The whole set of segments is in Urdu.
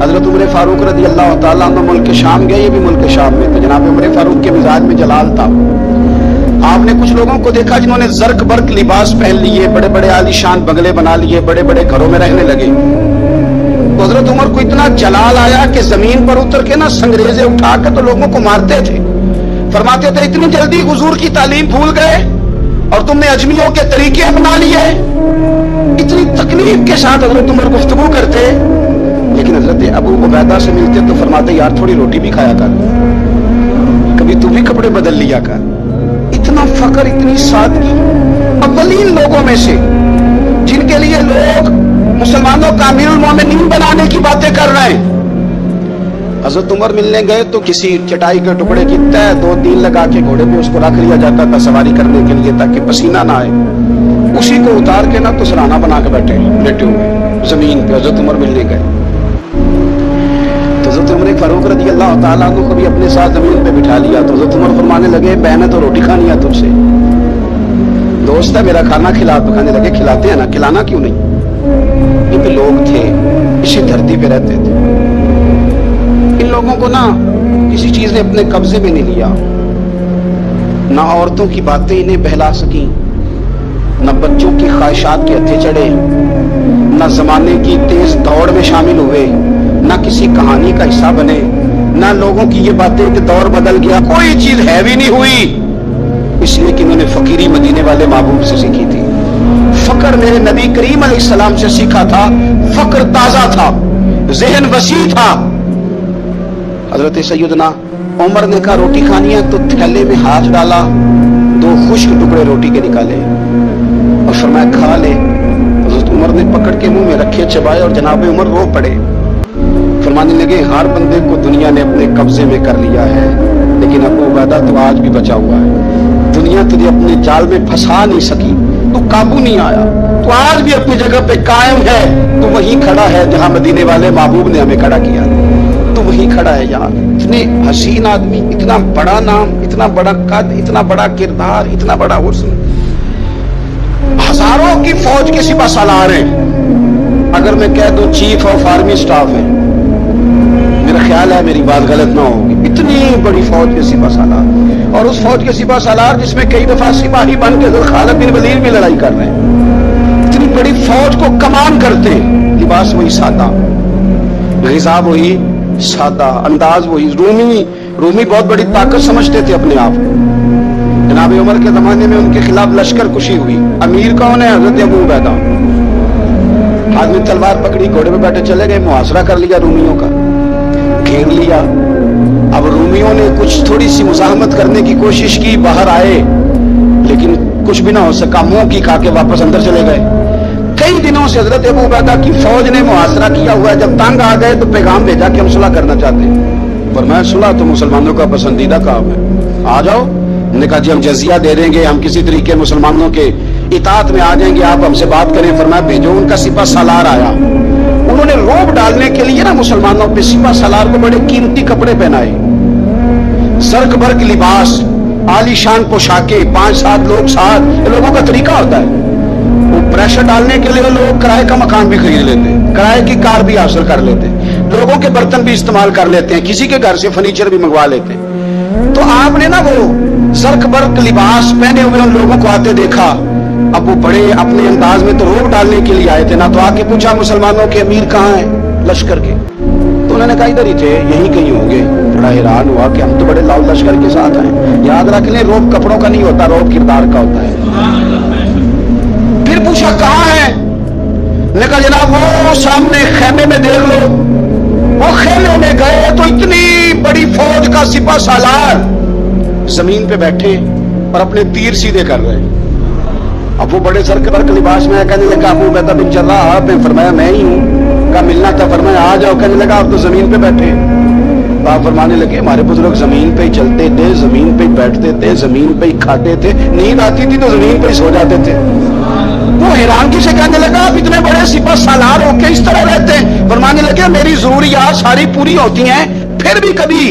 حضرت عمر فاروق رضی اللہ تعالیٰ عنہ ملک شام گئے، یہ بھی ملک شام میں تھے۔ جناب عمر فاروق کے مزاج میں جلال تھا۔ آپ نے کچھ لوگوں کو دیکھا جنہوں نے زرق برق لباس پہن لیے، بڑے بڑے عالی شان بنگلے بنا لیے، بڑے بڑے گھروں میں رہنے لگے۔ تو حضرت عمر کو اتنا جلال آیا کہ زمین پر اتر کے نا سنگریزے اٹھا کے تو لوگوں کو مارتے تھے۔ فرماتے تھے اتنی جلدی حضور کی تعلیم بھول گئے اور تم نے اجمیوں کے طریقے اپنا لیے۔ اتنی تکلیف کے ساتھ حضرت عمر گفتگو کرتے، لیکن حضرت ابو عبیدہ سے ملتے تو فرماتے یار تھوڑی روٹی بھی کھایا کر، کبھی تو بھی کپڑے بدل لیا کر۔ اتنا فقر، اتنی سادگی، اولین لوگوں میں سے جن کے لیے لوگ مسلمانوں کا امیر المومنین بنانے کی باتیں کر رہے ہیں۔ حضرت عمر ملنے گئے تو کسی چٹائی کے ٹکڑے کی تہ 2-3 لگا کے گھوڑے پہ اس کو رکھ لیا جاتا تھا سواری کرنے کے لیے تاکہ پسینہ نہ آئے۔ اسی کو اتار کے نا تو سرہانہ بنا کے بیٹھے لیٹے ہوئے زمین پہ حضرت عمر ملنے گئے۔ تو حضرت عمر فاروق رضی اللہ تعالیٰ عنہ کو بھی اپنے ساتھ زمین پہ بٹھا لیا۔ تو حضرت عمر فرمانے لگے بہن تو روٹی کھانی ہے تجھ سے، دوست ہے میرا کھانا کھلا۔ تو کھانے لگے کھلاتے ہیں نا، کھلانا کیوں نہیں؟ یہ بھی لوگ تھے، اسی دھرتی پہ رہتے تھے، ان لوگوں کو نا کسی چیز نے اپنے قبضے میں نہیں لیا، نہ عورتوں کی باتیں انہیں بہلا سکیں، نہ بچوں کی خواہشات کے ہتھے چڑھے، نہ زمانے کی تیز دوڑ میں شامل ہوئے، نہ کسی کہانی کا حصہ بنے، نہ لوگوں کی یہ باتیں کہ دور بدل گیا، کوئی چیز ہیوی نہیں ہوئی، اس لیے کہ انہوں نے فقیری مدینے والے محبوب سے سیکھی تھی۔ فقر میرے نبی کریم علیہ السلام سے سیکھا تھا، فقر تازہ تھا، ذہن وسیع تھا۔ حضرت سیدنا عمر نے کہا روٹی کھانی ہے تو تھیلے میں ہاتھ ڈالا، 2 خشک ٹکڑے روٹی کے نکالے اور فرمایا کھا لے۔ حضرت عمر نے پکڑ کے منہ میں رکھے، چبائے اور جناب عمر رو پڑے۔ فرمانے لگے ہر بندے کو دنیا نے اپنے قبضے میں کر لیا ہے، لیکن ابو عبیدہ تو آج بھی بچا ہوا ہے۔ دنیا تجھے اپنے جال میں پھنسا نہیں سکی، تو قابو نہیں آیا، تو آج بھی اپنی جگہ پہ قائم ہے، تو وہیں کھڑا ہے جہاں مدینے والے محبوب نے ہمیں کھڑا کیا، تو وہیں کھڑا ہے یار۔ اتنے حسین آدمی، اتنا بڑا نام، اتنا بڑا قد، اتنا بڑا کردار، اتنا بڑا حسن، ہزاروں کی فوج کے سپہ سالار ہیں، اگر میں کہہ دوں چیف آف آرمی سٹاف ہے، میرا خیال ہے میری بات غلط نہ ہوگی، اتنی بڑی فوج کے سپہ سالار، اور اس فوج کے سپہ سالار جس میں کئی دفعہ سپاہی بن کے خالد بن ولید بھی لڑائی کر رہے ہیں، اتنی بڑی فوج کو کمان کرتے ہیں، لباس وہی سادہ، غذا وہی سادہ، انداز وہی۔ رومی بہت بڑی طاقت سمجھتے تھے اپنے آپ کو۔ جناب عمر کے زمانے میں ان کے خلاف لشکر کشی ہوئی۔ امیر کون ہے؟ حضرت ابو عبیدہ۔ ہاتھ میں تلوار پکڑی، گھوڑے پہ بیٹھے چلے گئے، محاصرہ کر لیا رومیوں کا، گھیر لیا۔ اب رومیوں نے کچھ تھوڑی سی مزاحمت کرنے کی کوشش کی، باہر آئے، لیکن کچھ بھی نہ ہو سکا، منہ کی کھا کے واپس اندر چلے گئے۔ کئی دنوں سے حضرت ابو عبیدہ کی فوج نے محاصرہ کیا ہوا ہے، جب تنگ آ گئے تو پیغام بھیجا کہ ہم صلح کرنا چاہتے ہیں۔ فرمایا صلح تو مسلمانوں کا پسندیدہ کام ہے، آ جاؤ۔ انہوں نے کہا جی ہم جزیہ دے دیں گے، ہم کسی طریقے مسلمانوں کے اطاعت میں آ جائیں گے، آپ ہم سے بات کریں۔ فرمایا بھیجو۔ ان کا سپہ سالار آیا، انہوں نے روب ڈالنے کے لیے نا مسلمانوں پہ سپہ سالار کو بڑے قیمتی کپڑے پہنائے، زرق برق لباس، عالی شان پوشاکیں، 5-7 لوگ ساتھ، یہ لوگوں کا طریقہ ہوتا ہے۔ وہ پریشر ڈالنے کے لیے لوگ کرائے کا مکان بھی خرید لیتے ہیں، کرائے کی کار بھی حاصل کر لیتے ہیں، لوگوں کے برتن بھی استعمال کر لیتے ہیں، کسی کے گھر سے فرنیچر بھی منگوا لیتے ہیں۔ تو آپ نے نا وہ زرق برق لباس پہنے ہوئے ان لوگوں کو آتے دیکھا۔ اب وہ بڑے اپنے انداز میں تو روب ڈالنے کے لیے آئے تھے نا، تو آ کے پوچھا مسلمانوں کے امیر کہاں ہیں لشکر کے؟ تو انہوں نے کہا ادھر ہی تھے، یہیں کہیں ہوں گے۔ بڑا حیران ہوا کہ ہم تو بڑے لاؤ لشکر کے ساتھ ہیں۔ یاد رکھ لیں روب کپڑوں کا نہیں ہوتا، روب کردار کا ہوتا ہے۔ پھر پوچھا کہاں ہے؟ نے کہا جناب وہ سامنے خیمے میں دیکھ لو۔ وہ خیمے میں گئے تو اتنی بڑی فوج کا سپہ سالار زمین پہ بیٹھے اور اپنے تیر سیدھے کر رہے۔ اب وہ بڑے زرق برق لباس میں کہنے لگا ابو عبیدہ بن جراح آپ ہیں؟ فرمایا میں ہی ہوں۔ کہا ملنا تھا؟ فرمایا آ جاؤ۔ کہنے لگا آپ تو زمین پہ بیٹھے۔ آپ فرمانے لگے ہمارے بزرگ زمین پہ ہی چلتے تھے، زمین پہ ہی بیٹھتے تھے، زمین پہ ہی کھاتے تھے، نیند آتی تھی تو زمین پہ ہی سو جاتے تھے۔ وہ حیرانگی سے کہنے لگا آپ اتنے بڑے سپہ سالار ہو کے اس طرح رہتے ہیں؟ فرمانے لگے میری ضروریات ساری پوری ہوتی ہیں، پھر بھی کبھی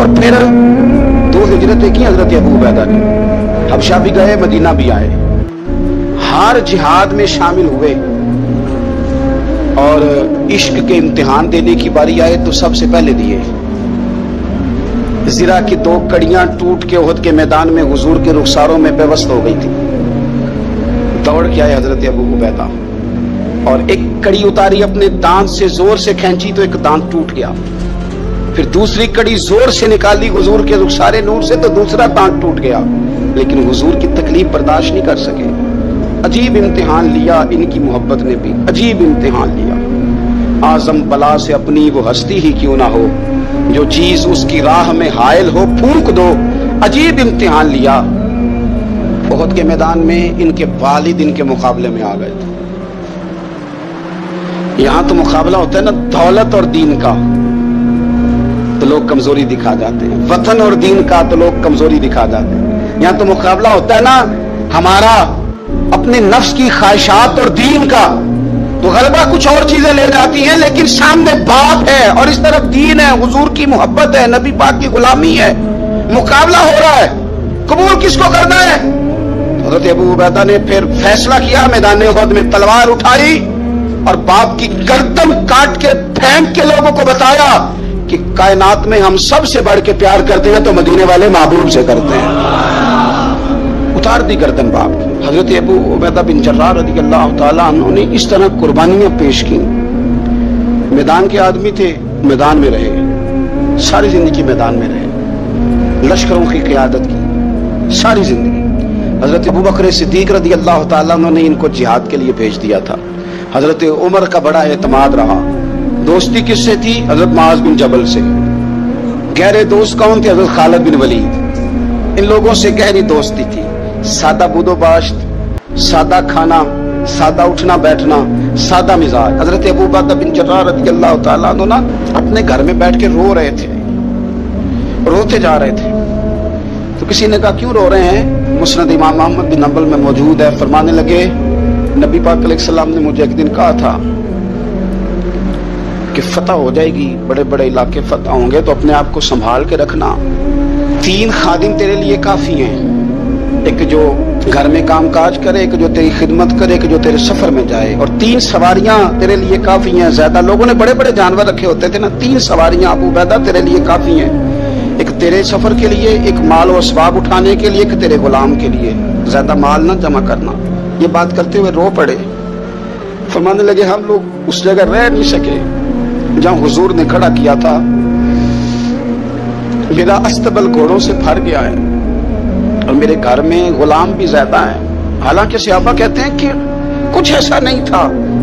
اور پھر 2 ہجرتیں کی حضرت ابو عبیدہ نے، حبشہ بھی گئے، مدینہ بھی آئے، ہر جہاد میں شامل ہوئے، اور عشق کے امتحان دینے کی باری آئے تو سب سے پہلے دیے۔ زرہ کی 2 کڑیاں ٹوٹ کے احد کے میدان میں حضور کے رخساروں میں پیوست ہو گئی تھی، دوڑ کے آئے حضرت ابو عبیدہ اور ایک کڑی اتاری، اپنے دانت سے زور سے کھینچی تو ایک دانت ٹوٹ گیا، پھر دوسری کڑی زور سے نکالی حضور کے رخسار نور سے تو دوسرا دانت ٹوٹ گیا، لیکن حضور کی تکلیف برداشت نہیں کر سکے۔ عجیب امتحان لیا ان کی محبت نے بھی، عجیب امتحان لیا۔ اعظم بلا سے اپنی وہ ہستی ہی کیوں نہ ہو، جو چیز اس کی راہ میں حائل ہو پھونک دو، عجیب امتحان لیا۔ احد کے میدان میں ان کے والد ان کے مقابلے میں آ گئے تھے۔ یہاں تو مقابلہ ہوتا ہے نا دولت اور دین کا، تو لوگ کمزوری دکھا جاتے ہیں، وطن اور دین کا تو لوگ کمزوری دکھا جاتے ہیں۔ یہاں تو مقابلہ ہوتا ہے نا ہمارا اپنے نفس کی خواہشات اور دین کا، تو غلبہ کچھ اور چیزیں لے جاتی ہیں، لیکن سامنے باپ ہے اور اس طرف دین ہے، حضور کی محبت ہے، نبی پاک کی غلامی ہے، مقابلہ ہو رہا ہے، قبول کس کو کرنا ہے؟ حضرت ابو عبیدہ نے پھر فیصلہ کیا، میدان احد میں تلوار اٹھائی اور باپ کی گردن کاٹ کے پھینک کے لوگوں کو بتایا کہ کائنات میں ہم سب سے بڑھ کے پیار کرتے ہیں تو مدینے والے محبوب سے کرتے ہیں۔ اتار دی گردن باپ کی۔ حضرت ابو عبیدہ بن جراح رضی اللہ تعالیٰ عنہ نے اس طرح قربانیاں پیش کی۔ میدان کے آدمی تھے، میدان میں رہے، ساری زندگی میدان میں رہے، لشکروں کی قیادت کی ساری زندگی۔ حضرت ابو بکر صدیق رضی اللہ تعالیٰ عنہ نے ان کو جہاد کے لیے بھیج دیا تھا۔ حضرت عمر کا بڑا اعتماد رہا۔ دوستی کس سے تھی؟ حضرت معاذ بن جبل سے۔ گہرے دوست کون تھے؟ حضرت خالد بن ولید۔ ان لوگوں سے گہری دوستی تھی۔ سادہ بود و باشت، سادہ کھانا، سادہ اٹھنا بیٹھنا، سادہ مزاج۔ حضرت ابو عبیدہ بن جراح رضی اللہ تعالیٰ عنہ اپنے گھر میں بیٹھ کے رو رہے تھے، روتے جا رہے تھے۔ تو کسی نے کہا کیوں رو رہے ہیں؟ مسند امام احمد بن حنبل میں موجود ہے، فرمانے لگے نبی پاک علیہ السلام نے مجھے ایک دن کہا تھا کہ فتح ہو جائے گی، بڑے بڑے علاقے فتح ہوں گے تو اپنے آپ کو سنبھال کے رکھنا، 3 خادم تیرے لیے کافی ہیں، ایک جو گھر میں کام کاج کرے، ایک جو تیری خدمت کرے، ایک جو تیرے سفر میں جائے، اور 3 سواریاں تیرے لیے کافی ہیں۔ زیادہ لوگوں نے بڑے بڑے جانور رکھے ہوتے تھے نا، 3 سواریاں ابو عبیدہ تیرے لیے کافی ہیں، ایک تیرے سفر کے لیے، ایک مال و اسباب اٹھانے کے لیے، ایک تیرے غلام کے لیے، زیادہ مال نہ جمع کرنا۔ یہ بات کرتے ہوئے رو پڑے، فرمانے لگے ہم لوگ اس جگہ رہ نہیں سکے جہاں حضور نے کھڑا کیا تھا، میرا استبل گھوڑوں سے بھر گیا ہے اور میرے گھر میں غلام بھی زیادہ ہیں۔ حالانکہ صحابہ کہتے ہیں کہ کچھ ایسا نہیں تھا،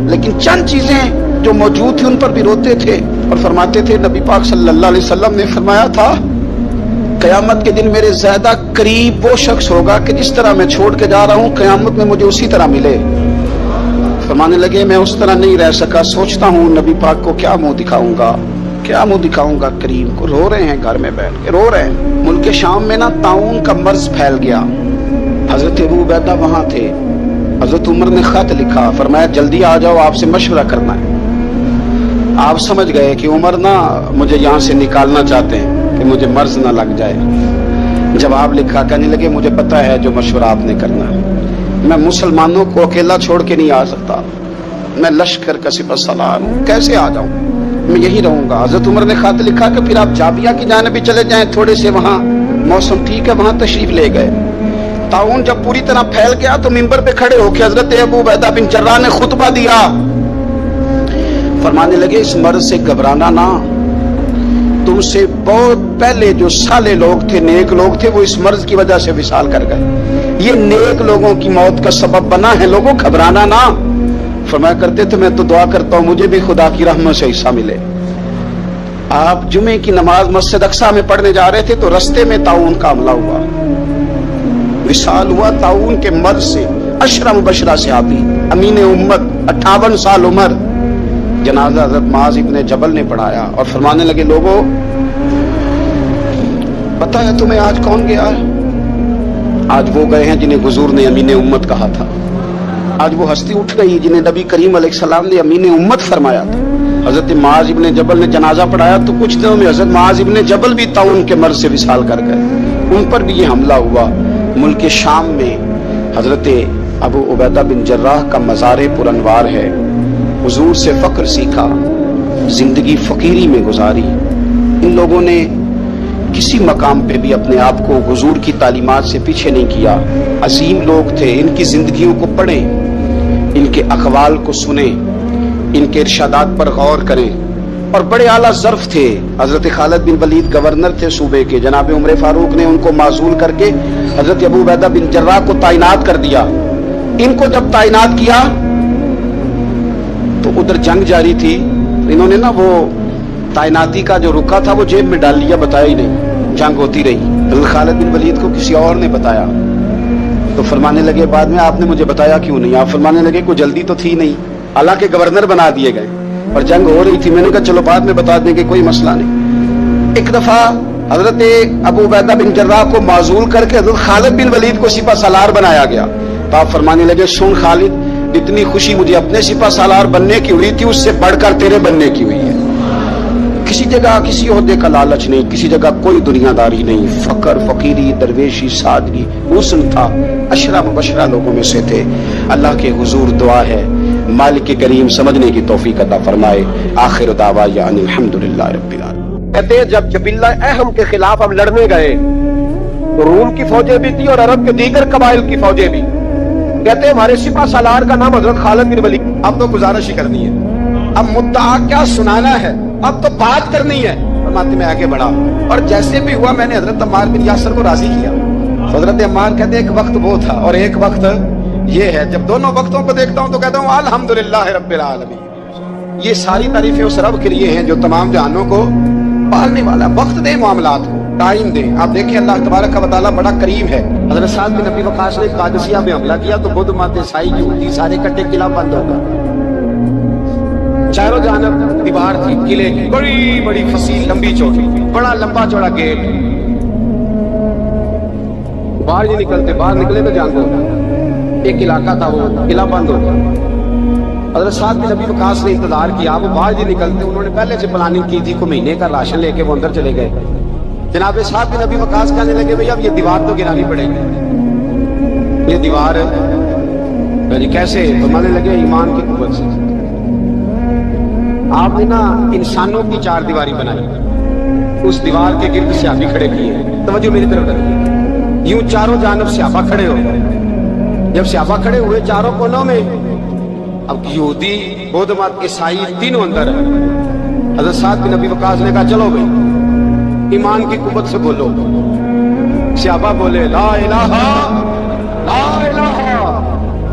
لیکن چند چیزیں جو موجود تھیں ان پر بھی روتے تھے اور فرماتے تھے نبی پاک صلی اللہ علیہ وسلم نے فرمایا تھا قیامت کے دن میرے زیادہ قریب وہ شخص ہوگا کہ جس طرح میں چھوڑ کے جا رہا ہوں قیامت میں مجھے اسی طرح ملے۔ فرمانے لگے میں اس طرح نہیں رہ سکا، سوچتا ہوں نبی پاک کو کیا منہ دکھاؤں گا، کیا منہ دکھاؤں گا کریم کو۔ رو رہے ہیں گھر میں بیٹھ کے، رو رہے ہیں۔ ملک شام میں نا طاعون کا مرض پھیل گیا، حضرت ابو عبیدہ وہاں تھے۔ حضرت عمر نے خط لکھا، فرمایا جلدی آ جاؤ، آپ سے مشورہ کرنا ہے۔ آپ سمجھ گئے کہ عمر نا مجھے یہاں سے نکالنا چاہتے ہیں کہ مجھے مرض نہ لگ جائے۔ جواب لکھا، کہنے لگے مجھے پتا ہے جو مشورہ آپ نے کرنا ہے، میں مسلمانوں کو اکیلا چھوڑ کے نہیں آ سکتا، میں لشکر کا سپہ سالار ہوں، کیسے آ جاؤں، میں یہی رہوں گا۔ حضرت عمر نے خط لکھا کہ پھر آپ جابیہ کی جانب بھی چلے جائیں، تھوڑے سے وہاں موسم ٹھیک ہے، وہاں تشریف لے گئے۔ طاعون جب پوری طرح پھیل گیا تو منبر پہ کھڑے ہو کے حضرت ابو عبیدہ بن جراح نے خطبہ دیا، فرمانے لگے اس مرض سے گھبرانا نہ، تم سے بہت پہلے جو صالح لوگ تھے، نیک لوگ تھے، وہ اس مرض کی وجہ سے وصال کر گئے، یہ نیک لوگوں کی موت کا سبب بنا ہے، لوگوں گھبرانا نہ۔ فرمایا کرتے تھے میں تو دعا کرتا ہوں مجھے بھی خدا کی رحمت سے حصہ ملے۔ آپ جمعے کی نماز مسجد اقصی میں پڑھنے جا رہے تھے تو رستے میں طاعون کا حملہ ہوا، وصال ہوا طاعون کے مرض سے۔ عشرہ مبشرہ صحابی، امین امت، 58 سال عمر، جنازہ حضرت معاذ ابن جبل نے پڑھایا اور فرمانے لگے لوگوں پتہ ہے تمہیں آج کون گیا ہے؟ آج وہ گئے ہیں جنہیں حضور نے امین امت کہا تھا، آج وہ ہستی اٹھ گئی جنہیں نبی کریم علیہ السلام نے امین امت فرمایا تھا۔ حضرت معاذ ابن جبل نے جنازہ پڑھایا تو کچھ دنوں میں حضرت معاذ ابن جبل بھی طاعون کے مرض سے وصال کر گئے، ان پر بھی یہ حملہ ہوا۔ ملک شام میں حضرت ابو عبیدہ بن جراح کا مزار پر انوار ہے، حضور سے فقر سیکھا، زندگی فقیری میں گزاری۔ ان لوگوں نے کسی مقام پہ بھی اپنے آپ کو حضور کی تعلیمات سے پیچھے نہیں کیا، عظیم لوگ تھے۔ ان کی زندگیوں کو پڑھیں، ان کے اقوال کو سنیں، ان کے ارشادات پر غور کریں، اور بڑے اعلیٰ ظرف تھے۔ حضرت خالد بن ولید گورنر تھے صوبے کے، جناب عمر فاروق نے ان کو معزول کر کے حضرت ابو عبیدہ بن جراح کو تعینات کر دیا۔ ان کو جب تعینات کیا تو ادھر جنگ جاری تھی، انہوں نے نا وہ تعیناتی کا جو رکا تھا وہ جیب میں ڈال لیا، بتایا ہی نہیں، جنگ ہوتی رہی۔ حضرت خالد بن ولید کو کسی اور نے بتایا تو فرمانے لگے بعد میں آپ نے مجھے بتایا کیوں نہیں؟ آپ فرمانے لگے کوئی جلدی تو تھی نہیں، حالانکہ گورنر بنا دیے گئے اور جنگ ہو رہی تھی۔ میں نے کہا چلو بعد میں بتا دیں گے، کوئی مسئلہ نہیں۔ ایک دفعہ حضرت ابو عبیدہ بن جراح کو معزول کر کے حضرت خالد بن ولید کو سپہ سالار بنایا گیا، تو آپ فرمانے لگے سن خالد، اتنی خوشی مجھے اپنے سپہ سالار بننے کی ہوئی تھی، اس سے بڑھ کر تیرے بننے کی ہوئی ہے۔ کسی جگہ کسی عہدے کا لالچ نہیں، کسی جگہ کوئی دنیا داری نہیں، فقر، فقیری، درویشی، سادگی، حسن تھا، اشرا مبشرہ لوگوں میں سے تھے۔ اللہ کے حضور دعا ہے مالک کریم سمجھنے کی توفیق عطا فرمائے۔ آخر دعوانا ان الحمدللہ رب العالمین۔ کہتے ہیں جب جبلہ اہم کے خلاف ہم لڑنے گئے تو روم کی فوجیں بھی تھی اور عرب کے دیگر قبائل کی فوجیں بھی۔ کہتے ہیں ہمارے سپہ سالار کا نام حضرت خالد بن ولید۔ اب تو گزارش ہی کرنی ہے، اب مدعا کیا سنانا ہے، اب تو بات کرنی ہے۔ فرماتے میں آگے بڑھا اور جیسے بھی ہوا میں نے حضرت عمار بن یاسر کو راضی کیا۔ حضرت عمار کہتے ہیں ایک وقت وہ تھا اور ایک وقت یہ ہے، جب دونوں وقتوں کو دیکھتا ہوں تو کہتا ہوں الحمدللہ رب العالمین۔ یہ ساری تعریفیں اس رب کے لیے ہیں جو تمام جہانوں کو پالنے والا۔ وقت دے معاملات کو، ٹائم دیں۔ آپ دیکھیں اللہ تبارک و تعالیٰ بڑا کریم ہے۔ حضرت سعد بن ابی وقاص نے قادسیہ میں حملہ کیا تو بدھ مت، عیسائی، یہودی سارے کٹے، قلعہ بند ہو گیا۔ چاروں جانب دیوار تھی قلعے کی، بڑی بڑی فصیل، لمبی چوڑی، بڑا لمبا چوڑا گیٹ۔ باہر نہیں نکلتے، باہر نکلے تو جان دو ایک علاقہ تھا وہ قلعہ بند ہو گیا۔ حضرت سعد بن ابی وقاص نے انتظار کیا، وہ باہر نہیں نکلتے، انہوں نے پہلے سے پلاننگ کی تھی، کو مہینے کا راشن لے کے وہ اندر چلے گئے۔ جناب سعد بن ابی وقاص کہنے لگے بھئی اب یہ دیوار تو گرانی پڑے گی، یہ دیوار کیسے؟ فرمانے لگے ایمان کی قوت سے۔ آپ نے نا انسانوں کی چار دیواری بنائی، اس دیوار کے گرد صحابی کھڑے کیے، توجہ میری طرف کریں، یوں چاروں جانب صحابہ کھڑے ہو گئے۔ جب صحابہ کھڑے ہوئے چاروں کونوں میں، اب یہودی، بدھ مت، عیسائی تینوں اندر ہے۔ حضرت سعد بن ابی وقاص نے کہا چلو بھائی ایمان کی قوت سے بولو۔ صحابہ بولے لا الہ لا الہ،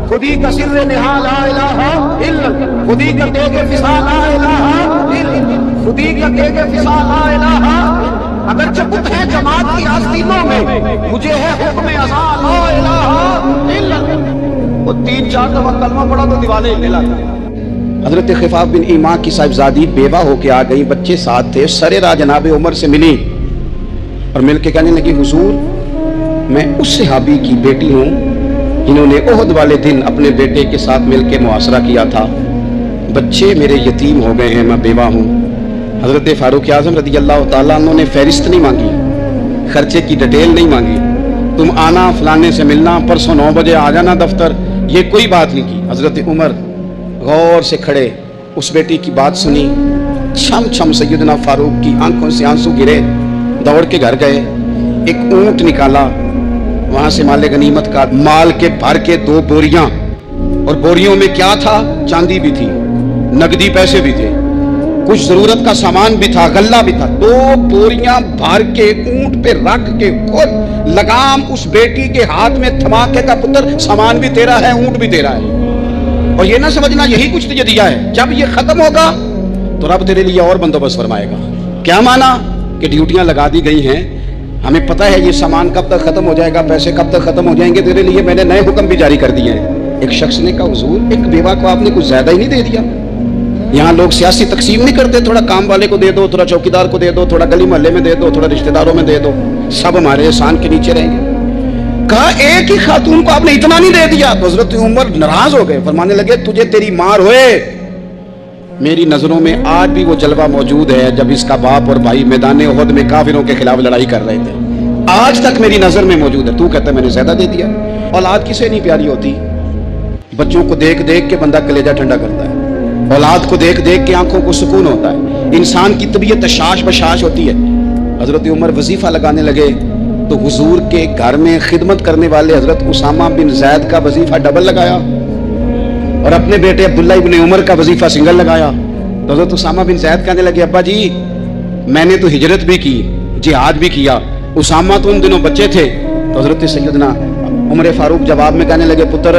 خودی کا سر نہا لا الہ الا، خودی کا تیغ فسا لا الہ الا، خودی کا تیغ فسا لا الہ، اگر چبت ہے جماعت کی آستینوں میں، مجھے ہے حکم ازا لا الہ الا۔ وہ تین چار دفعہ کلمہ پڑھا تو دیوانے ہلنے لگا۔ حضرت خفاف بن ایما کی صاحبزادی بیوہ ہو کے آ گئی، بچے ساتھ تھے، سرے راہ جناب عمر سے ملی اور مل کے کہنے لگی حضور میں اس صحابی کی بیٹی ہوں جنہوں نے احد والے دن اپنے بیٹے کے ساتھ مل کے محاصرہ کیا تھا، بچے میرے یتیم ہو گئے ہیں، میں بیوہ ہوں۔ حضرت فاروق اعظم رضی اللہ تعالیٰ عنہ نے فہرست نہیں مانگی، خرچے کی ڈیٹیل نہیں مانگی، تم آنا فلانے سے ملنا، پرسوں 9 بجے آ جانا دفتر، یہ کوئی بات نہیں کی۔ حضرت عمر غور سے کھڑے، اس بیٹی کی بات سنی، چھم چھم سیدنا فاروق کی آنکھوں سے آنسو گرے، دوڑ کے گھر گئے، ایک اونٹ نکالا، وہاں سے مال غنیمت کا مال کے بھر کے 2 بوریاں، اور بوریوں میں کیا تھا؟ چاندی بھی تھی، نقدی پیسے بھی تھے، کچھ ضرورت کا سامان بھی تھا، غلہ بھی تھا، 2 بوریاں بھر کے اونٹ پہ رکھ کے خود لگام اس بیٹی کے ہاتھ میں تھما کے کا پتر سامان بھی تیرا ہے، اونٹ بھی تیرا ہے، اور یہ نہ سمجھنا یہی کچھ تجھے دیا ہے، جب یہ ختم ہوگا تو رب تیرے لیے اور بندوبست فرمائے گا۔ کیا مانا؟ کہ ڈیوٹیاں لگا دی گئی ہیں، ہمیں پتہ ہے یہ سامان کب تک ختم ہو جائے گا، پیسے کب تک ختم ہو جائیں گے، تیرے لیے میں نے نئے حکم بھی جاری کر دیے ہیں۔ ایک شخص نے کہا حضور ایک بیوہ کو آپ نے کچھ زیادہ ہی نہیں دے دیا؟ یہاں لوگ سیاسی تقسیم نہیں کرتے، تھوڑا کام والے کو دے دو، تھوڑا چوکیدار کو دے دو، تھوڑا گلی محلے میں دے دو، تھوڑا رشتہ داروں میں دے دو، سب ہمارے احسان کے نیچے رہیں گے۔ کہا ایک ہی خاتون کو آپ نے اتنا نہیں دے دیا؟ تو حضرت عمر ناراض ہو گئے، فرمانے لگے تجھے تیری مار ہوئے، میری نظروں میں آج بھی وہ جلوہ موجود ہے جب اس کا باپ اور بھائی میدان احد میں کافروں کے خلاف لڑائی کر رہے تھے، آج تک میری نظر میں موجود ہے۔ تو کہتا ہے میں نے زیادہ دے دیا۔ اولاد کسے نہیں پیاری ہوتی؟ بچوں کو دیکھ دیکھ کے بندہ کلیجہ ٹھنڈا کرتا ہے، اولاد کو دیکھ دیکھ کے آنکھوں کو سکون ہوتا ہے، انسان کی طبیعت شاش بشاش ہوتی ہے۔ حضرت عمر وظیفہ لگانے لگے تو حضور کے گھر میں خدمت کرنے والے حضرت اسامہ بن زید کا وظیفہ ڈبل لگایا اور اپنے بیٹے عبداللہ ابن عمر کا وظیفہ سنگل لگایا۔ تو حضرت اسامہ بن زید کہنے لگے ابا جی میں نے تو ہجرت بھی کی، جہاد بھی کیا، اسامہ تو ان دنوں بچے تھے۔ تو حضرت سیدنا عمر فاروق جواب میں کہنے لگے پتر،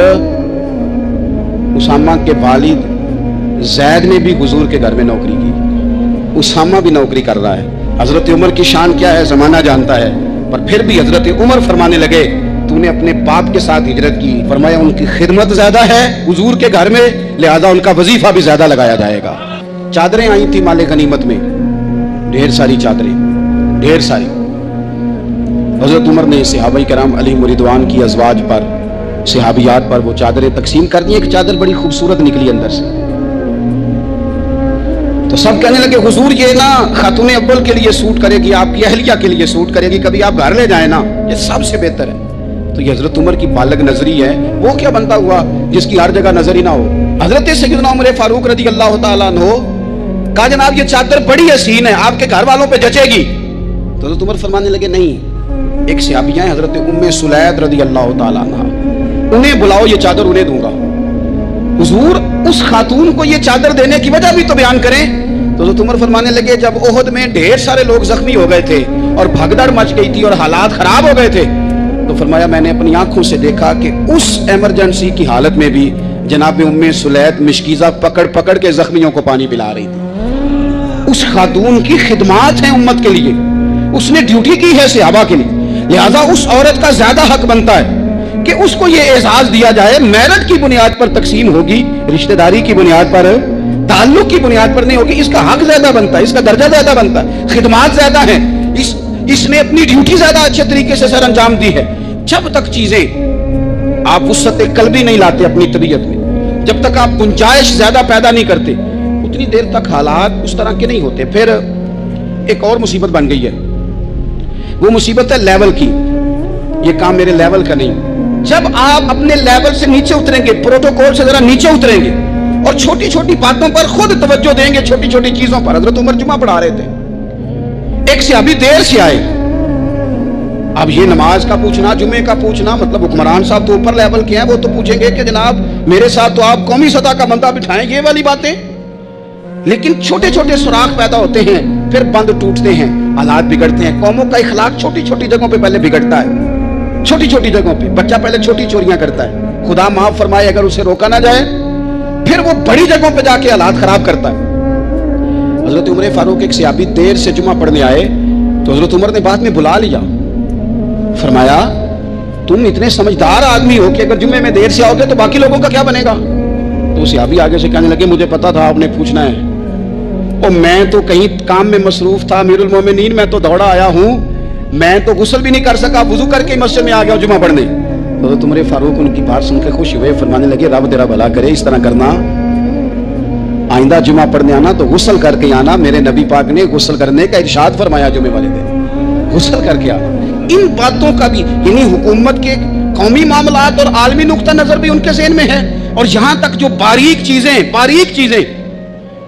اسامہ کے والد زید نے بھی حضور کے گھر میں نوکری کی، اسامہ بھی نوکری کر رہا ہے۔ حضرت عمر کی شان کیا ہے زمانہ جانتا ہے، پر پھر بھی حضرت عمر فرمانے لگے تو نے اپنے باپ کے ساتھ ہجرت کی، فرمایا ان کی خدمت زیادہ ہے حضور کے گھر میں، لہذا ان کا وظیفہ بھی زیادہ لگایا جائے گا۔ چادریں آئی تھی مال غنیمت میں، ڈھیر ساری چادریں، ڈھیر ساری۔ حضرت عمر نے صحابہ کرام علیہم رضوان کی ازواج پر، صحابیات پر وہ چادریں تقسیم کر دی۔ ایک چادر بڑی خوبصورت نکلی اندر سے، تو سب کہنے لگے حضور یہ نا خاتون اول کے لیے سوٹ کرے گی، آپ کی اہلیہ کے لیے سوٹ کرے گی، کبھی آپ گھر لے جائیں نا، یہ سب سے بہتر ہے۔ تو یہ حضرت عمر کی بالغ نظری ہے، وہ کیا بنتا ہوا جس کی ہر جگہ نظر ہی نہ ہو۔ حضرت سیدنا عمر فاروق رضی اللہ تعالیٰ عنہ کہا جناب یہ چادر بڑی حسین ہے، آپ کے گھر والوں پہ جچے گی۔ تو حضرت عمر فرمانے لگے نہیں، ایک صحابیہ ہیں حضرت ام سلید رضی اللہ تعالیٰ عنہ، انہیں بلاؤ، یہ چادر انہیں دوں گا۔ حضور اس خاتون کو یہ چادر دینے کی وجہ بھی تو بیان کریں۔ تو حضرت عمر فرمانے لگے جب احد میں ڈھیر سارے لوگ زخمی ہو گئے تھے اور بھگدڑ مچ گئی تھی اور حالات خراب ہو گئے تھے، تو فرمایا میں نے اپنی آنکھوں سے دیکھا کہ اس ایمرجنسی کی حالت میں بھی جناب ام سلید مشکیزہ پکڑ پکڑ کے زخمیوں کو پانی پلا رہی تھی۔ اس خاتون کی خدمات ہیں امت کے لیے، اس نے ڈیوٹی کی ہے صحابہ کے لیے، لہذا اس عورت کا زیادہ حق بنتا ہے کہ اس کو یہ اعزاز دیا جائے۔ میرٹ کی بنیاد پر تقسیم ہوگی، رشتہ داری کی بنیاد پر، تعلق کی بنیاد پر نہیں ہوگی، اس کا حق زیادہ بنتا ہے، اس کا درجہ زیادہ بنتا ہے، خدمات زیادہ ہیں، اس نے اپنی ڈیوٹی زیادہ اچھے طریقے سے سر انجام دی ہے۔ جب تک چیزیں آپ وسعت قلبی نہیں لاتے اپنی طبیعت میں، جب تک آپ گنجائش زیادہ پیدا نہیں کرتے، اتنی دیر تک حالات اس طرح کے نہیں ہوتے۔ پھر ایک اور مصیبت بن گئی ہے، وہ مصیبت ہے لیول کی۔ یہ کام میرے لیول کا نہیں، جب آپ اپنے لیول سے نیچے اتریں گے، پروٹوکول سے ذرا نیچے اتریں گے اور چھوٹی چھوٹی باتوں پر خود توجہ دیں گے، چھوٹی چھوٹی چیزوں پر۔ حضرت عمر جمعہ پڑھا رہے تھے، ایک صحابی دیر سے آئے۔ اب یہ نماز کا پوچھنا، جمعے کا پوچھنا، مطلب حکمران صاحب تو اوپر لیول کے ہیں، وہ تو پوچھیں گے کہ جناب میرے ساتھ تو آپ قومی سطح کا بندہ بٹھائیں، یہ والی باتیں۔ لیکن چھوٹے چھوٹے سوراخ پیدا ہوتے ہیں، پھر بند ٹوٹتے ہیں، حالات بگڑتے ہیں۔ قوموں کا اخلاق چھوٹی چھوٹی جگہوں پہ پہلے بگڑتا ہے، چھوٹی چھوٹی جگہوں پہ بچہ پہلے چھوٹی چوریاں کرتا ہے، خدا معاف فرمائے اگر اسے روکا نہ جائے پھر وہ بڑی جگہوں پہ جا کے حالات خراب کرتا ہے۔ حضرت عمر فاروق ایک صحابی دیر سے جمعہ پڑھنے آئے تو حضرت عمر نے بعد میں بلا لیا، فرمایا تم اتنے سمجھدار آدمی ہو کہ اگر جمعے میں دیر سے آؤ گے تو باقی لوگوں کا کیا بنے گا؟ تو صحابی آگے سے کہنے لگے مجھے پتا تھا آپ نے پوچھنا ہے، اور میں تو کہیں کام میں مصروف تھا، امیر المومنین میں تو دوڑا آیا ہوں، میں تو غسل بھی نہیں کر سکا، وضو کر کے مسجد میں آ گیا جمعہ پڑھنے۔ حضرت عمر فاروق ان کی بات سن کے خوش ہوئے، فرمانے لگے رب تیرا بھلا کرے، اس طرح کرنا، آئندہ جمعہ پڑھنے آنا تو غسل کر کے آنا، میرے نبی پاک نے غسل کرنے کا ارشاد فرمایا جمعے والے دن، غسل کر کے آنا۔ ان باتوں کا بھی یعنی حکومت کے قومی معاملات اور عالمی نقطہ نظر بھی ان کے ذہن میں ہے، اور یہاں تک جو باریک چیزیں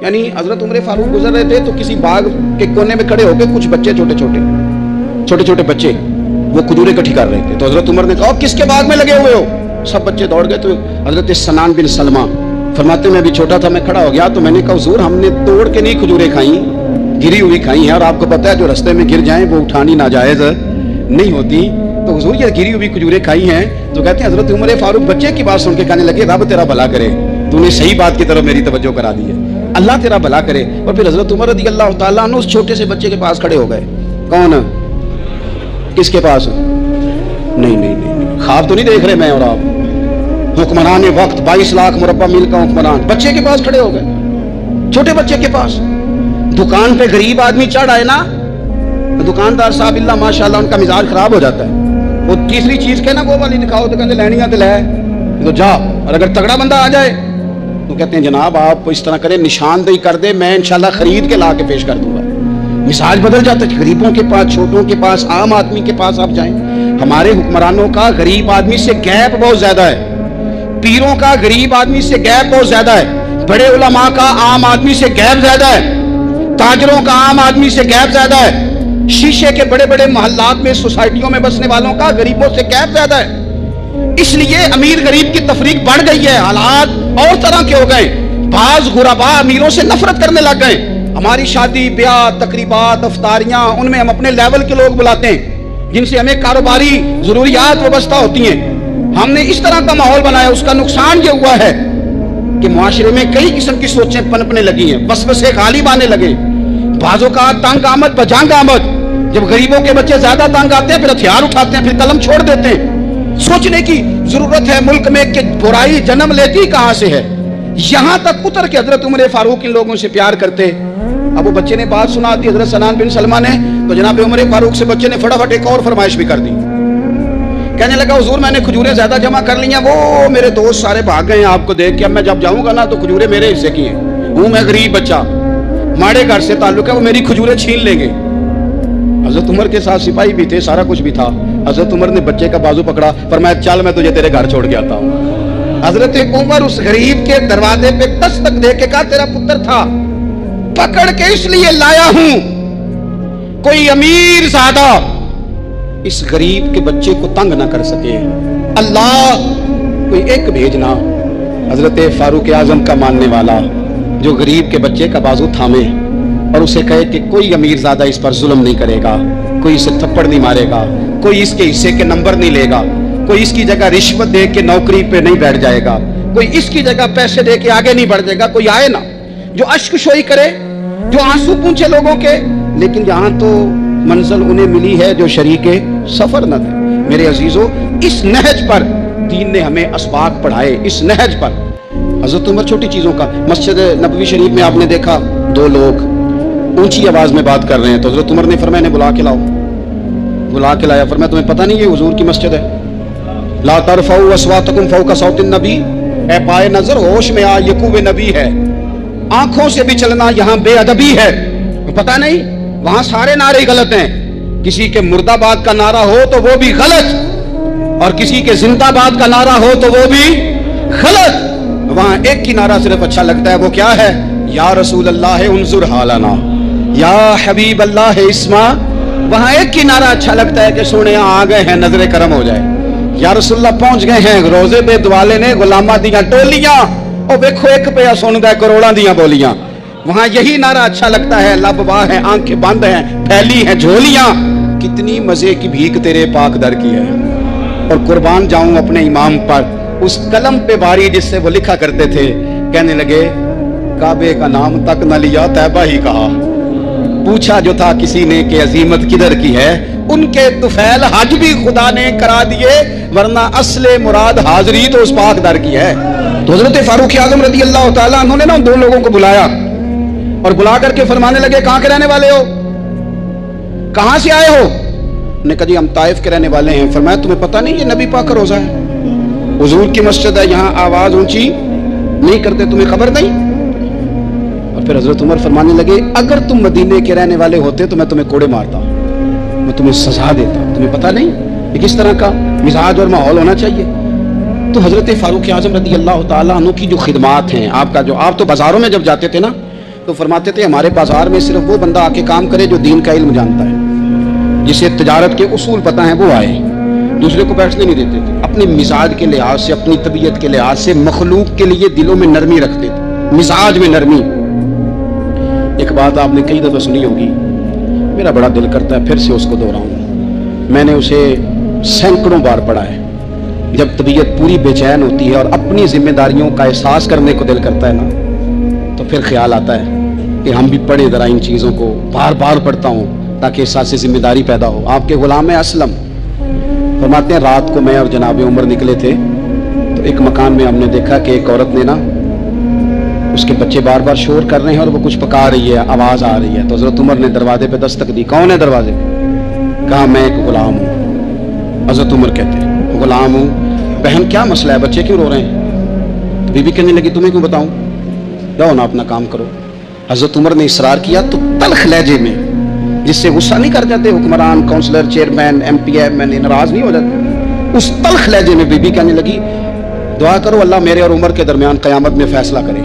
یعنی حضرت عمر فاروق گزر رہے تھے تو کسی باغ کے کونے میں کھڑے ہو کے کچھ بچے چھوٹے چھوٹے بچے وہ کھجوریں اکٹھی کر رہے تھے، تو حضرت عمر نے کہا کس کے باغ میں لگے ہوئے ہو؟ سب بچے دوڑ گئے، تو حضرت سنان بن سلمہ فرماتے میں بھی چھوٹا تھا، میں کھڑا ہو گیا تو میں نے کہا حضور ہم نے توڑ کے نہیں کھجوریں کھائیں، گری ہوئی کھائی ہیں، اور آپ کو پتا ہے جو رستے میں گر جائیں وہ اٹھانی ناجائز نہیں ہوتی، تو حضور یہ گری ہوئی کھجوریں کھائی ہیں۔ تو کہتے ہیں حضرت عمر فاروق بچے کی بات سن کے کہنے لگے رب تیرا بھلا کرے، تو نے صحیح بات کی طرف میری توجہ کرا دی ہے، اللہ تیرا بھلا کرے۔ اور پھر حضرت عمر رضی اللہ تعالیٰ عنہ اس چھوٹے سے بچے کے پاس کھڑے ہو گئے، کون کس کے پاس؟ نہیں، خواب تو نہیں دیکھ رہے میں اور آپ، حکمران وقت 22 لاکھ مربع میل کا حکمران بچے کے پاس کھڑے ہو گئے، چھوٹے بچے کے پاس۔ دکان پہ غریب آدمی چڑھ آئے نا، دکاندار صاحب اللہ ماشاءاللہ ان کا مزاج خراب ہو جاتا ہے، وہ تیسری چیز کہ نا وہ والی دکھاؤ تو کہتے لینیاں تو لے تو جا، اور اگر تگڑا بندہ آ جائے تو کہتے ہیں جناب آپ اس طرح کریں, نشاندہی کر دے, میں انشاءاللہ خرید کے لا کے پیش کر دوں گا. مزاج بدل جاتا ہے. غریبوں کے پاس, چھوٹوں کے پاس, عام آدمی کے پاس آپ جائیں. ہمارے حکمرانوں کا غریب آدمی سے گیپ بہت زیادہ ہے, پیروں کا غریب آدمی سے گیپ بہت زیادہ ہے, بڑے علماء کا عام آدمی سے گیپ زیادہ ہے, تاجروں کا عام آدمی سے گیپ زیادہ ہے, شیشے کے بڑے بڑے محلات میں سوسائٹیوں میں بسنے والوں کا غریبوں سے گیپ زیادہ ہے. اس لیے امیر غریب کی تفریق بڑھ گئی ہے, حالات اور طرح کے ہو گئے. بعض غربا امیروں سے نفرت کرنے لگ گئے. ہماری شادی بیاہ تقریبات افطاریاں, ان میں ہم اپنے لیول کے لوگ بلاتے ہیں جن سے ہمیں کاروباری ضروریات وابستہ ہوتی ہیں. ہم نے اس طرح کا ماحول بنایا, اس کا نقصان یہ ہوا ہے کہ معاشرے میں کئی قسم کی سوچیں پنپنے لگی ہیں, وسوسے غالب آنے لگے. بعضوں کا تنگ آمد بجنگ آمد. جب غریبوں کے بچے زیادہ تنگ آتے ہیں پھر ہتھیار اٹھاتے ہیں, پھر قلم چھوڑ دیتے ہیں. سوچنے کی ضرورت ہے ملک میں کہ برائی جنم لیتی کہاں سے ہے. یہاں تک اتر کے حضرت عمر فاروق ان لوگوں سے پیار کرتے. اب وہ بچے نے بات سنا دی حضرت سنان بن سلمہ نے, تو جناب عمر فاروق سے بچے نے فٹافٹ ایک اور فرمائش بھی کر دی. کہنے لگا حضور میں نے کھجوریں زیادہ جمع کر لی ہیں, وہ میرے دوست سارے بھاگ گئے ہیں آپ کو دیکھ کے, اب میں جب جاؤں گا نا تو کھجوریں میرے حصے کی ہیں, ہوں میں غریب بچہ, ماڑے گھر سے تعلق ہے, وہ میری کھجوریں چھین لیں گے. حضرت عمر کے ساتھ سپاہی بھی تھے, سارا کچھ بھی تھا. حضرت عمر نے بچے کا بازو پکڑا, فرمایا چل میں تجھے تیرے گھر چھوڑ کے آتا ہوں. حضرت عمر اس غریب کے دروازے پہ دستک دے کے کہا تیرا پتر تھا, پکڑ کے اس لیے لایا ہوں کوئی امیر زادہ اس غریب کے بچے کو تنگ نہ کر سکے. اللہ کوئی ایک بھیجنا حضرت فاروق اعظم کا ماننے والا جو غریب کے بچے کا بازو تھامے اور اسے کہے کہ کوئی امیر زادہ اس پر ظلم نہیں کرے گا, کوئی اسے تھپڑ نہیں مارے گا, کوئی اس کے حصے کے نمبر نہیں لے گا, کوئی اس کی جگہ رشوت دے کے نوکری پہ نہیں بیٹھ جائے گا, کوئی اس کی جگہ پیسے دے کے آگے نہیں بڑھ جائے گا. کوئی آئے نا جو اشک شوئی کرے, جو آنسو پونچھے لوگوں کے, لیکن جہاں تو منزل انہیں ملی ہے جو شریک سفر نہ تھے. میرے عزیزو, اس نہج پر دین نے ہمیں اسباق پڑھائے. اس نہج پر حضرت عمر چھوٹی چیزوں کا, مسجد نبوی شریف میں آپ نے دیکھا دو لوگ اونچی آواز میں بات کر رہے ہیں, تو حضرت عمر نے فرمایا انہیں بلا کے لاؤ. بلا کے لایا, فرمایا تمہیں پتہ نہیں یہ حضور کی مسجد ہے؟ لا ترفعوا اصواتکم فوق صوت النبی, اے پائے نظر ہوش میں آ, یہ کوہ نبی ہے. آنکھوں سے بھی چلنا یہاں بے ادبی ہے. پتہ نہیں وہاں سارے نعرے غلط ہیں, کسی کے مرد آباد کا نعرہ ہو تو وہ بھی غلط, اور کسی کے زندہ آباد کا نعرہ ہو تو وہ بھی غلط. وہاں ایک کی نعرہ صرف اچھا لگتا ہے, وہ کیا ہے؟ یا رسول اللہ انظر حالنا, یا حبیب اللہ اسما. وہاں ایک کی نعرہ اچھا لگتا ہے کہ سونے آ گئے ہیں, نظر کرم ہو جائے. یا رسول اللہ پہنچ گئے ہیں, روزے پہ دوالے نے غلامہ دیاں ٹولیاں, او دیکھو ایک پہ سن گئے کروڑاں دیاں بولیاں. وہاں یہی نعرہ اچھا لگتا ہے, لب واہ ہیں, آنکھیں بند ہیں, پھیلی ہیں جھولیاں, کتنی مزے کی بھیک تیرے پاک در کی ہے. اور قربان جاؤں اپنے امام پر, اس قلم پہ باری جس سے وہ لکھا کرتے تھے. کہنے لگے کعبے کا نام تک نہ لیا, طیبہ ہی کہا. پوچھا جو تھا کسی نے کہ عظیمت کدھر کی ہے, ان کے طفیل حج بھی خدا نے کرا دیے, ورنہ اصل مراد حاضری تو اس پاک در کی ہے. تو حضرت فاروق اعظم رضی اللہ تعالیٰ عنہ نے نا دو لوگوں کو بلایا اور بلا کر کے فرمانے لگے کہاں کے رہنے والے ہو, کہاں سے آئے ہو؟ نے کہا جی ہم طائف کے رہنے والے ہیں. فرمایا تمہیں پتہ نہیں یہ نبی پاک کا روزہ ہے, حضور کی مسجد ہے, یہاں آواز اونچی نہیں کرتے, تمہیں خبر نہیں؟ اور پھر حضرت عمر فرمانے لگے اگر تم مدینے کے رہنے والے ہوتے تو میں تمہیں کوڑے مارتا, میں تمہیں سزا دیتا. تمہیں پتہ نہیں کہ کس طرح کا مزاج اور ماحول ہونا چاہیے. تو حضرت فاروق اعظم رضی اللہ تعالیٰ عنہ کی جو خدمات ہیں, آپ تو بازاروں میں جب جاتے تھے نا تو فرماتے تھے ہمارے بازار میں صرف وہ بندہ آ کے کام کرے جو دین کا علم جانتا ہے, جسے تجارت کے اصول پتہ ہیں, وہ آئے. دوسرے کو بیٹھنے نہیں دیتے تھے. اپنے مزاج کے لحاظ سے, اپنی طبیعت کے لحاظ سے مخلوق کے لیے دلوں میں نرمی رکھتے تھے, مزاج میں نرمی. ایک بات آپ نے کئی دفعہ سنی ہوگی, میرا بڑا دل کرتا ہے پھر سے اس کو دہراؤں. میں نے اسے سینکڑوں بار پڑھا ہے. جب طبیعت پوری بے چین ہوتی ہے اور اپنی ذمہ داریوں کا احساس کرنے کو دل کرتا ہے نا, تو پھر خیال آتا ہے کہ ہم بھی پڑھیں ذرا ان چیزوں کو. بار بار پڑھتا ہوں تاکہ احساس ذمہ داری پیدا ہو. آپ کے غلام اسلم فرماتے ہیں رات کو میں اور جناب عمر نکلے تھے تو ایک مکان میں ہم نے دیکھا کہ ایک عورت نے نا, اس کے بچے بار بار شور کر رہے ہیں اور وہ کچھ پکا رہی ہے, آواز آ رہی ہے. تو حضرت عمر نے دروازے پہ دستک دی. کون ہے دروازے پہ؟ کہا میں ایک غلام ہوں. حضرت عمر کہتے ہیں غلام ہوں. بہن کیا مسئلہ ہے, بچے کیوں رو رہے ہیں؟ تو بی بی کہنے لگی تمہیں کیوں بتاؤں، جاؤ نا اپنا کام کرو۔ حضرت عمر نے اصرار کیا تو تلخ لہجے میں، جس سے غصہ نہیں کر جاتے حکمران، councillor, chairman, M P M ناراض نہیں ہو جاتے، اس تلخ لہجے میں بی بی کہنے لگی دعا کرو اللہ میرے اور عمر کے درمیان قیامت میں فیصلہ کرے۔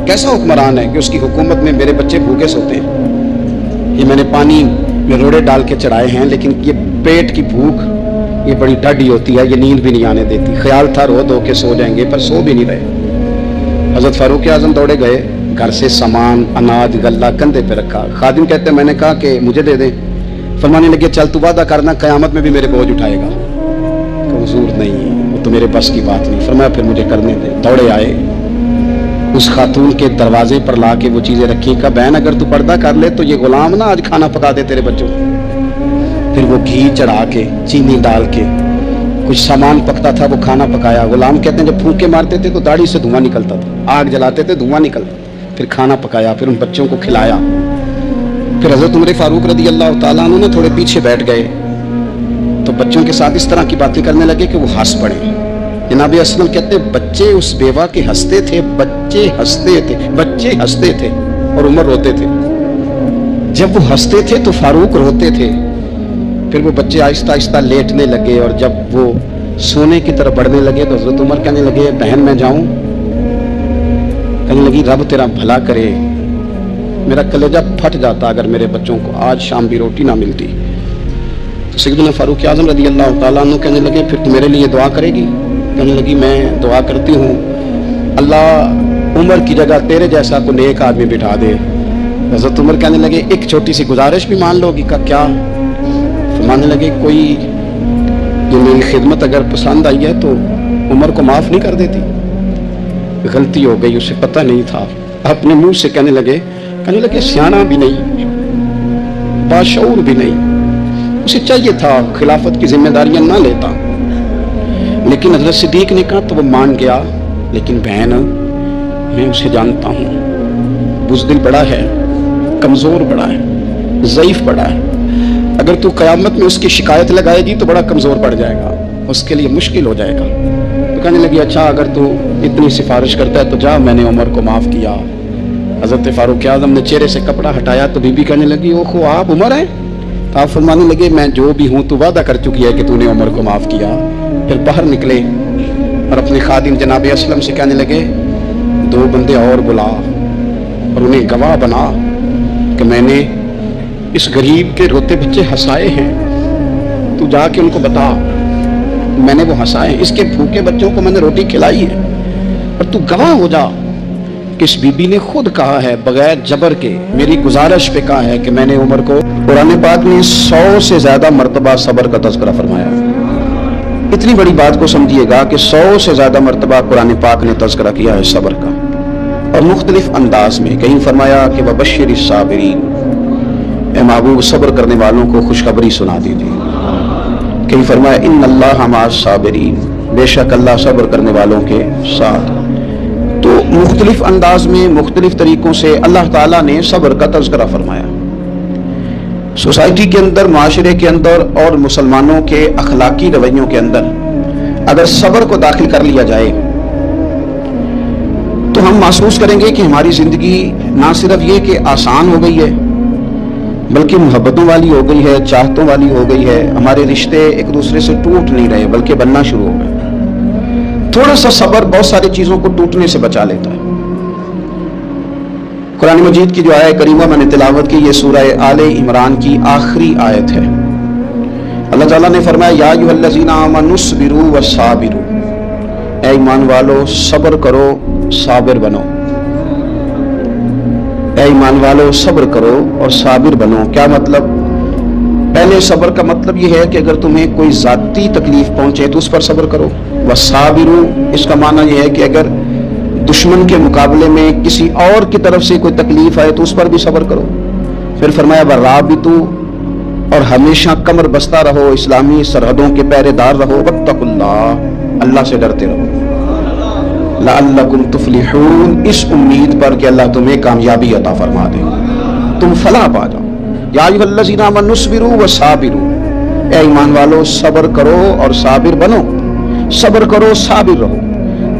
کیسا حکمران ہے کہ اس کی حکومت میں میرے بچے بھوکے سوتے ہیں، یہ میں نے پانی میں روڑے ڈال کے چڑھائے ہیں، لیکن یہ پیٹ کی بھوک یہ بڑی ڈاڈی ہوتی ہے، یہ نیند بھی نہیں آنے دیتی۔ خیال تھا رو دو کے سو جائیں گے، پر سو بھی نہیں رہے۔ حضرت فاروق اعظم دوڑے گئے، گھر سے سامان، اناج، غلہ کندھے پہ رکھا۔ خادم کہتے ہیں میں نے کہا کہ مجھے دے دیں، فرمانے لگے چل تو وعدہ کرنا قیامت میں بھی میرے بوجھ اٹھائے گا۔ تو حضور نہیں، وہ تو میرے بس کی بات نہیں۔ فرمایا پھر مجھے کرنے دے۔ دوڑے آئے، اس خاتون کے دروازے پر لا کے وہ چیزیں رکھی، کہا بہن اگر تو پردہ کر لے تو یہ غلام نا آج کھانا پکا دے تیرے بچوں کو۔ پھر وہ گھی چڑھا کے، چینی ڈال کے، کچھ سامان پکتا تھا وہ کھانا پکایا۔ غلام کہتے ہیں جب پھونکے مارتے تھے تو داڑھی سے دھواں نکلتا تھا، آگ جلاتے تھے دھواں نکلتا، پھر کھانا پکایا، پھر ان بچوں کو کھلایا۔ پھر حضرت عمر فاروق رضی اللہ تعالیٰ عنہ نے تھوڑے پیچھے بیٹھ گئے تو بچوں کے ساتھ اس طرح کی باتیں کرنے لگے کہ وہ ہنس پڑے۔ جناب اسلم کہتے ہیں بچے اس بیوہ کے ہنستے تھے، بچے ہنستے تھے اور عمر روتے تھے۔ جب وہ ہنستے تھے تو فاروق روتے تھے، پھر وہ بچے آہستہ آہستہ لیٹنے لگے، اور جب وہ سونے کی طرف بڑھنے لگے تو حضرت عمر کہنے لگے بہن میں جاؤں؟ کہنے لگی رب تیرا بھلا کرے، میرا کلیجہ پھٹ جاتا اگر میرے بچوں کو آج شام بھی روٹی نہ ملتی۔ تو سیدنا فاروق اعظم رضی اللہ تعالیٰ عنہ کہنے لگے پھر تو میرے لیے دعا کرے گی؟ کہنے لگی میں دعا کرتی ہوں اللہ عمر کی جگہ تیرے جیسا کو نیک آدمی بٹھا دے۔ حضرت عمر کہنے لگے ایک چھوٹی سی گزارش بھی مان لو گی؟ کا کیا؟ فرمانے لگے کوئی یہ میری خدمت اگر پسند آئی ہے تو عمر کو معاف نہیں کر دیتی؟ غلطی ہو گئی، اسے پتہ نہیں تھا۔ اپنے منہ سے کہنے لگے سیانا بھی نہیں، باشعور بھی نہیں، اسے چاہیے تھا خلافت کی ذمہ داریاں نہ لیتا، لیکن حضرت صدیق نے کہا تو وہ مان گیا۔ لیکن بہن میں اسے جانتا ہوں، بزدل بڑا ہے، کمزور بڑا ہے، ضعیف بڑا ہے، اگر تو قیامت میں اس کی شکایت لگائے گی تو بڑا کمزور پڑ جائے گا، اس کے لیے مشکل ہو جائے گا۔ تو کہنے لگی اچھا اگر تو اتنی سفارش کرتا ہے تو جا، میں نے عمر کو معاف کیا۔ حضرت فاروق اعظم نے چہرے سے کپڑا ہٹایا تو بی بی کہنے لگی اوہو آپ عمر ہیں؟ تو آپ فرمانے لگے میں جو بھی ہوں تو وعدہ کر چکی ہے کہ تو نے عمر کو معاف کیا۔ پھر باہر نکلے اور اپنے خادم جناب اسلم سے کہنے لگے 2 بندے اور بلا اور انہیں گواہ بنا کہ میں نے اس غریب کے روتے بچے ہنسائے ہیں، تو جا کے ان کو بتا میں نے وہ ہنسائے ہیں، اس کے بھوکے بچوں کو میں نے روٹی کھلائی ہے، اور تو گواہ ہو جا کہ اس بی بی نے خود کہا ہے بغیر جبر کے، میری گزارش پہ کہا ہے کہ میں نے عمر کو۔ قرآن پاک نے 100 سے زیادہ مرتبہ صبر کا تذکرہ فرمایا۔ اتنی بڑی بات کو سمجھیے گا کہ 100 سے زیادہ مرتبہ قرآن پاک نے تذکرہ کیا ہے صبر کا، اور مختلف انداز میں۔ کہیں فرمایا کہ وبشر الصابرین، اے محبوب صبر کرنے والوں کو خوشخبری سنا دیجیے۔ کہیں فرمایا ان اللہ مع الصابرین، بے شک اللہ صبر کرنے والوں کے ساتھ۔ تو مختلف انداز میں مختلف طریقوں سے اللہ تعالیٰ نے صبر کا تذکرہ فرمایا۔ سوسائٹی کے اندر، معاشرے کے اندر اور مسلمانوں کے اخلاقی رویوں کے اندر اگر صبر کو داخل کر لیا جائے تو ہم محسوس کریں گے کہ ہماری زندگی نہ صرف یہ کہ آسان ہو گئی ہے بلکہ محبتوں والی ہو گئی ہے، چاہتوں والی ہو گئی ہے، ہمارے رشتے ایک دوسرے سے ٹوٹ نہیں رہے بلکہ بننا شروع ہو گئے۔ تھوڑا سا صبر بہت ساری چیزوں کو ٹوٹنے سے بچا لیتا ہے۔ قرآن مجید کی جو آیت کریمہ میں نے تلاوت کی، یہ سورہ آل عمران کی آخری آیت ہے۔ اللہ تعالیٰ نے فرمایا یا ایھا الذین آمنوا اصبروا وصابروا، اے ایمان والو صبر کرو صابر بنو۔ اے ایمان والو صبر کرو اور صابر بنو۔ کیا مطلب؟ پہلے صبر کا مطلب یہ ہے کہ اگر تمہیں کوئی ذاتی تکلیف پہنچے تو اس پر صبر کرو۔ وصابروا، اس کا معنی یہ ہے کہ اگر دشمن کے مقابلے میں کسی اور کی طرف سے کوئی تکلیف آئے تو اس پر بھی صبر کرو۔ پھر فرمایا ورابطوا، اور ہمیشہ کمر بستہ رہو، اسلامی سرحدوں کے پہرے دار رہو۔ واتقوا اللہ، اللہ سے ڈرتے رہو۔ لعلکم تفلحون، اس امید پر کہ اللہ تمہیں کامیابی عطا فرما دے، تم فلاح پا جاؤ۔ یا ایھا الذین آمنوا اصبروا وصابروا، اے ایمان والو صبر کرو اور صابر بنو۔ صبر کرو، صابر رہو۔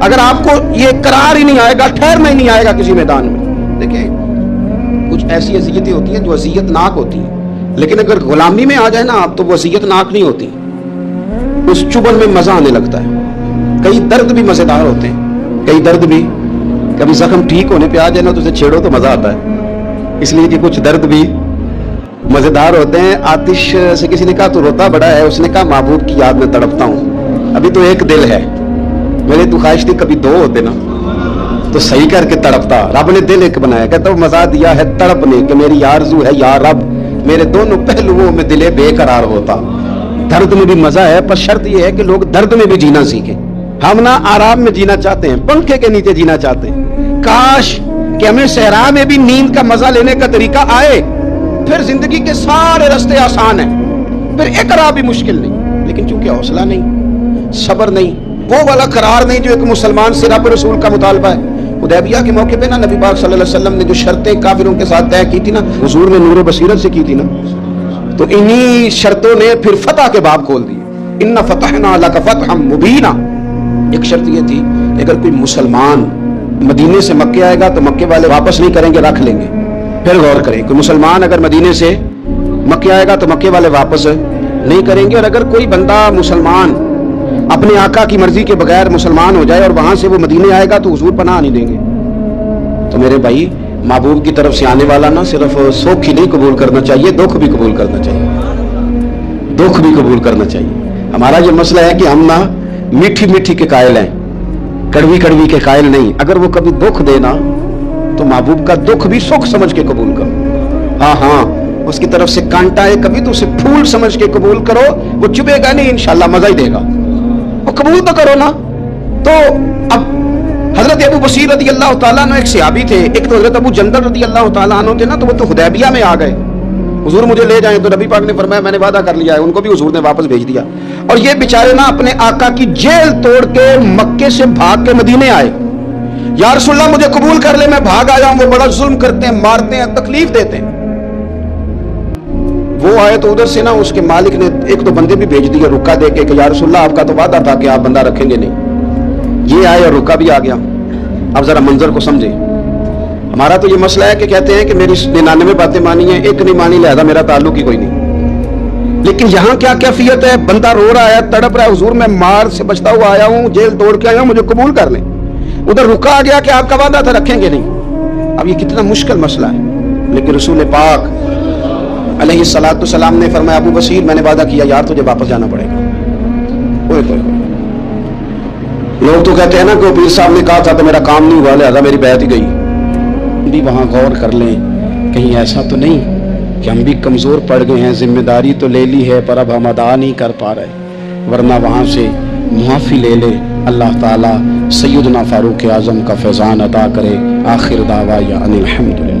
اگر آپ کو یہ قرار ہی نہیں آئے گا, ٹھہرنا ہی نہیں آئے گا کسی میدان میں. دیکھیں کچھ ایسی اذیتیں ہوتی ہیں جو اذیت ناک ہوتی ہیں, لیکن اگر غلامی میں آ جائے نا آپ تو وہ اذیت ناک نہیں ہوتی, اس چبن میں مزہ آنے لگتا ہے. کئی درد بھی مزیدار ہوتے ہیں, کئی درد بھی, کبھی زخم ٹھیک ہونے پہ آ جائے نا تو اسے چھیڑو تو مزہ آتا ہے, اس لیے کہ کچھ درد بھی مزیدار ہوتے ہیں. آتش سے کسی نے کہا تو روتا بڑا ہے, اس نے کہا محبوب کی یاد میں تڑپتا ہوں, ابھی تو ایک دل ہے, میری تو خواہش تھی کبھی دو ہوتے نا تو صحیح کر کے تڑپتا. رب نے دل ایک بنایا, کہتا وہ مزہ دیا ہے تڑپنے کہ میری آرزو ہے یا رب میرے دونوں پہلوؤں میں دل بے قرار ہوتا. درد میں بھی مزہ ہے, پر شرط یہ ہے کہ لوگ درد میں بھی جینا سیکھیں. ہم نہ آرام میں جینا چاہتے ہیں, پنکھے کے نیچے جینا چاہتے ہیں. کاش کہ ہمیں صحرا میں بھی نیند کا مزہ لینے کا طریقہ آئے, پھر زندگی کے سارے راستے آسان ہیں, پھر اقرار بھی مشکل نہیں. لیکن چونکہ حوصلہ نہیں, صبر نہیں, وہ والا قرار نہیں جو ایک مسلمان سے رب رسول کا مطالبہ ہے. حدیبیہ کے موقع پہ نا نبی پاک صلی اللہ علیہ وسلم نے جو شرطیں کافروں کے ساتھ طے کی تھی نا, حضور نے نور بصیرت سے کی تھی نا, تو انہی شرطوں نے پھر فتح کے باب کھول دیے. ان فتحنا لک فتحا مبینا. ایک شرط یہ تھی اگر کوئی مسلمان مدینے سے مکے آئے گا تو مکے والے واپس نہیں کریں گے, رکھ لیں گے. پھر غور کریں, کوئی مسلمان اگر مدینے سے مکے آئے گا تو مکے والے واپس نہیں کریں گے. اور اگر کوئی بندہ مسلمان اپنے آقا کی مرضی کے بغیر مسلمان ہو جائے اور وہاں سے وہ مدینے آئے گا تو حضور پناہ نہیں دیں گے. تو میرے بھائی محبوب کی طرف سے آنے والا نہ صرف سوکھ ہی نہیں قبول کرنا چاہیے, دکھ بھی قبول کرنا چاہیے, دکھ بھی قبول کرنا چاہیے. ہمارا یہ مسئلہ ہے کہ ہم نہ میٹھی میٹھی کے قائل ہیں, کڑوی کڑوی کے قائل نہیں. اگر وہ کبھی دکھ دینا تو محبوب کا دکھ بھی سکھ سمجھ کے قبول کرو. ہاں اس کی طرف سے کانٹا ہے کبھی تو اسے پھول سمجھ کے قبول کرو, وہ چبھے گا نہیں, انشاءاللہ مزہ ہی دے گا. وہ قبول تو کرو نا. تو اب حضرت ابو بصیر رضی اللہ تعالیٰ عنہ ایک صحابی تھے, ایک تو حضرت ابو جندل رضی اللہ تعالیٰ عنہ تھے نا, تو وہ تو حدیبیہ میں آ گئے, حضور مجھے لے جائیں. تو نبی پاک نے فرمایا میں نے وعدہ کر لیا ہے, ان کو بھی حضور نے واپس بھیج دیا. اور یہ بیچارے نا اپنے آقا کی جیل توڑ کے مکے سے بھاگ کے مدینے آئے. یا رسول اللہ مجھے قبول کر لے, میں بھاگ آیا ہوں, وہ بڑا ظلم کرتے ہیں, مارتے ہیں, تکلیف دیتے ہیں. وہ آئے تو ادھر سے نا اس کے مالک نے ایک دو بندے بھی بھیج دیے رکا دے کے کہ یا رسول اللہ آپ کا تو وعدہ تھا کہ آپ بندہ رکھیں گے نہیں. یہ آئے اور رکا بھی آ گیا. اب ذرا منظر کو سمجھے. ہمارا تو یہ مسئلہ ہے کہ کہتے ہیں کہ میری 99 باتیں مانی ہیں, ایک نہیں مانی, لہذا میرا تعلق ہی کوئی نہیں. لیکن یہاں کیا کیفیت ہے, بندہ رو رہا ہے, تڑپ رہا ہے, حضور میں مار سے بچتا ہوا آیا ہوں, جیل توڑ کے آیا ہوں, مجھے قبول کر لیں. ادھر رکا آ گیا کہ آپ کا وعدہ تھا رکھیں گے نہیں. اب یہ کتنا مشکل مسئلہ ہے. لیکن رسول پاک علیہ الصلوۃ والسلام نے فرمایا ابو بصیر میں نے وعدہ کیا یار تجھے واپس جانا پڑے گا. لوگ تو کہتے ہیں نا کہ پیر صاحب نے کہا تھا تو میرا کام نہیں ہوا, لہذا میری بیعت ہی گئی. بھی وہاں غور کر لیں, کہیں ایسا تو نہیں کہ ہم بھی کمزور پڑ گئے ہیں, ذمہ داری تو لے لی ہے پر اب ہم ادا نہیں کر پا رہے, ورنہ وہاں سے معافی لے لے. اللہ تعالیٰ سیدنا فاروق اعظم کا فیضان عطا کرے. آخر دعوانا ان الحمدللہ.